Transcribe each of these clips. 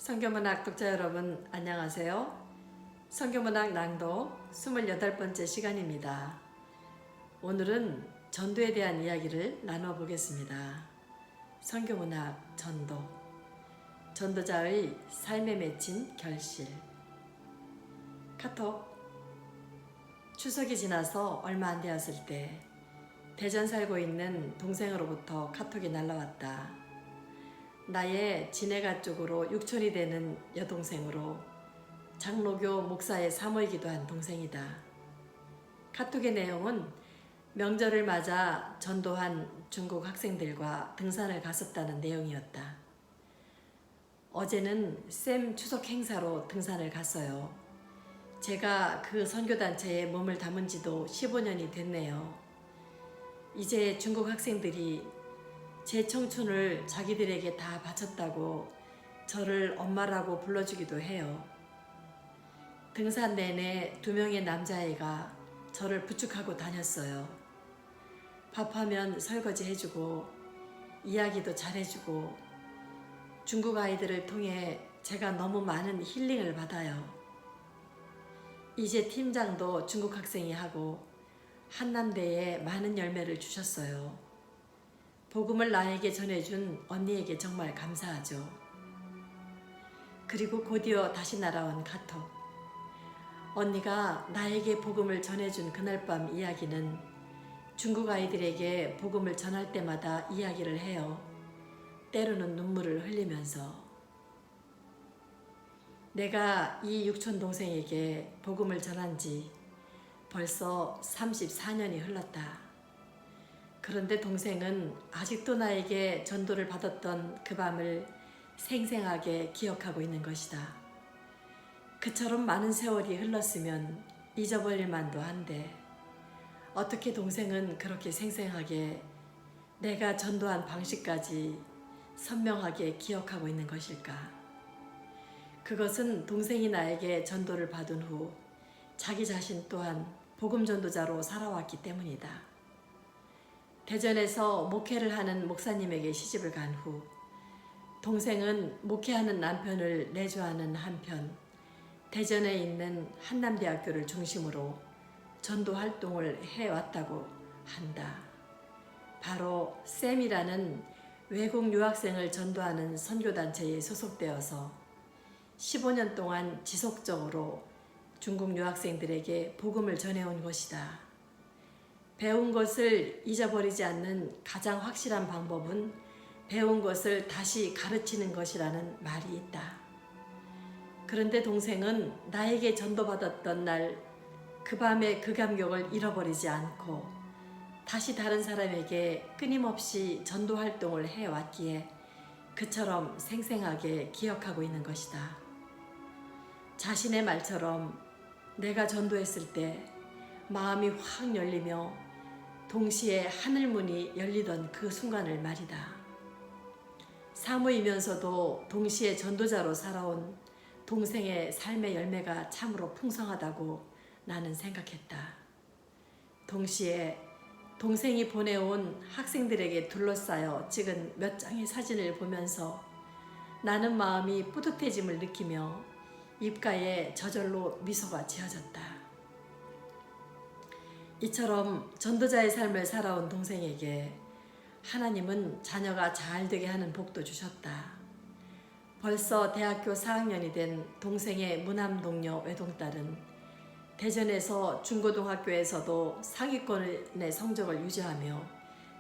성경문학 독자 여러분 안녕하세요. 성경문학 낭독 28번째 시간입니다. 오늘은 전도에 대한 이야기를 나눠보겠습니다. 성경문학 전도, 전도자의 삶에 맺힌 결실. 카톡. 추석이 지나서 얼마 안 되었을 때 대전 살고 있는 동생으로부터 카톡이 날라왔다. 나의 지내가 쪽으로 육촌이 되는 여동생으로 장로교 목사의 사모이기도 한 동생이다. 카톡의 내용은 명절을 맞아 전도한 중국 학생들과 등산을 갔었다는 내용이었다. 어제는 쌤 추석 행사로 등산을 갔어요. 제가 그 선교단체에 몸을 담은 지도 15년이 됐네요. 이제 중국 학생들이 제 청춘을 자기들에게 다 바쳤다고 저를 엄마라고 불러주기도 해요. 등산 내내 2명의 남자애가 저를 부축하고 다녔어요. 밥하면 설거지 해주고 이야기도 잘해주고 중국 아이들을 통해 제가 너무 많은 힐링을 받아요. 이제 팀장도 중국 학생이 하고 한남대에 많은 열매를 주셨어요. 복음을 나에게 전해준 언니에게 정말 감사하죠. 그리고 곧이어 다시 날아온 카톡. 언니가 나에게 복음을 전해준 그날 밤 이야기는 중국 아이들에게 복음을 전할 때마다 이야기를 해요. 때로는 눈물을 흘리면서. 내가 이 육촌 동생에게 복음을 전한 지 벌써 34년이 흘렀다. 그런데 동생은 아직도 나에게 전도를 받았던 그 밤을 생생하게 기억하고 있는 것이다. 그처럼 많은 세월이 흘렀으면 잊어버릴 만도 한데 어떻게 동생은 그렇게 생생하게 내가 전도한 방식까지 선명하게 기억하고 있는 것일까? 그것은 동생이 나에게 전도를 받은 후 자기 자신 또한 복음 전도자로 살아왔기 때문이다. 대전에서 목회를 하는 목사님에게 시집을 간 후 동생은 목회하는 남편을 내조하는 한편 대전에 있는 한남대학교를 중심으로 전도 활동을 해왔다고 한다. 바로 쌤이라는 외국 유학생을 전도하는 선교단체에 소속되어서 15년 동안 지속적으로 중국 유학생들에게 복음을 전해온 것이다. 배운 것을 잊어버리지 않는 가장 확실한 방법은 배운 것을 다시 가르치는 것이라는 말이 있다. 그런데 동생은 나에게 전도받았던 날 그 밤의 그 감격을 잃어버리지 않고 다시 다른 사람에게 끊임없이 전도 활동을 해왔기에 그처럼 생생하게 기억하고 있는 것이다. 자신의 말처럼 내가 전도했을 때 마음이 확 열리며 동시에 하늘문이 열리던 그 순간을 말이다. 사모이면서도 동시에 전도자로 살아온 동생의 삶의 열매가 참으로 풍성하다고 나는 생각했다. 동시에 동생이 보내온 학생들에게 둘러싸여 찍은 몇 장의 사진을 보면서 나는 마음이 뿌듯해짐을 느끼며 입가에 저절로 미소가 지어졌다. 이처럼 전도자의 삶을 살아온 동생에게 하나님은 자녀가 잘 되게 하는 복도 주셨다. 벌써 대학교 4학년이 된 동생의 무남 동료 외동딸은 대전에서 중고등학교에서도 상위권의 성적을 유지하며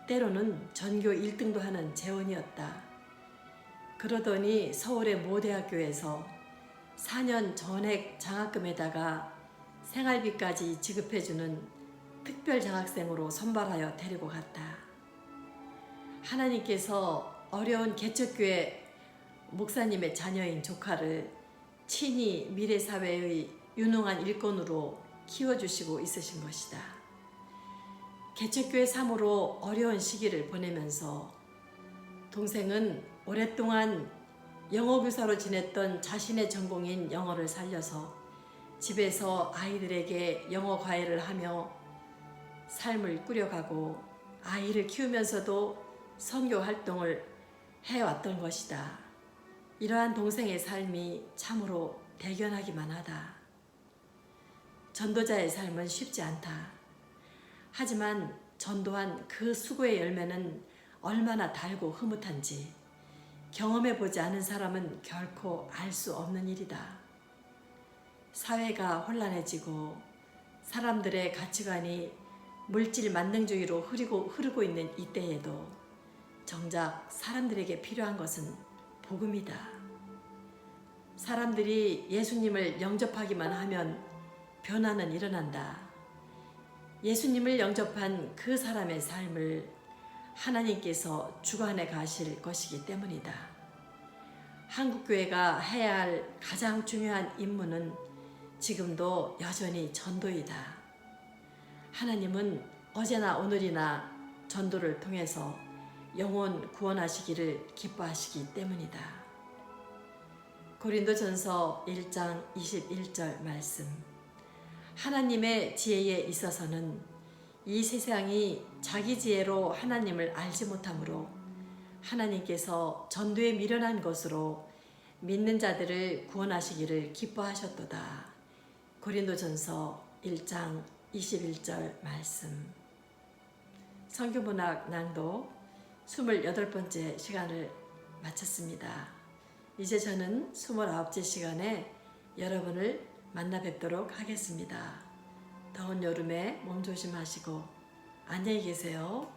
때로는 전교 1등도 하는 재원이었다. 그러더니 서울의 모 대학교에서 4년 전액 장학금에다가 생활비까지 지급해주는 특별 장학생으로 선발하여 데리고 갔다. 하나님께서 어려운 개척교회 목사님의 자녀인 조카를 친히 미래사회의 유능한 일꾼으로 키워주시고 있으신 것이다. 개척교회 사모로 어려운 시기를 보내면서 동생은 오랫동안 영어교사로 지냈던 자신의 전공인 영어를 살려서 집에서 아이들에게 영어 과외를 하며 삶을 꾸려가고 아이를 키우면서도 선교 활동을 해왔던 것이다. 이러한 동생의 삶이 참으로 대견하기만 하다. 전도자의 삶은 쉽지 않다. 하지만 전도한 그 수고의 열매는 얼마나 달고 흐뭇한지 경험해보지 않은 사람은 결코 알 수 없는 일이다. 사회가 혼란해지고 사람들의 가치관이 물질 만능주의로 흐르고 있는 이때에도 정작 사람들에게 필요한 것은 복음이다. 사람들이 예수님을 영접하기만 하면 변화는 일어난다. 예수님을 영접한 그 사람의 삶을 하나님께서 주관해 가실 것이기 때문이다. 한국교회가 해야 할 가장 중요한 임무는 지금도 여전히 전도이다. 하나님은 어제나 오늘이나 전도를 통해서 영혼 구원하시기를 기뻐하시기 때문이다. 고린도전서 1장 21절 말씀. 하나님의 지혜에 있어서는 이 세상이 자기 지혜로 하나님을 알지 못하므로 하나님께서 전도에 미련한 것으로 믿는 자들을 구원하시기를 기뻐하셨도다. 고린도전서 1장 21절 말씀. 성경문학 낭독 28번째 시간을 마쳤습니다. 이제 저는 29째 시간에 여러분을 만나 뵙도록 하겠습니다. 더운 여름에 몸 조심하시고 안녕히 계세요.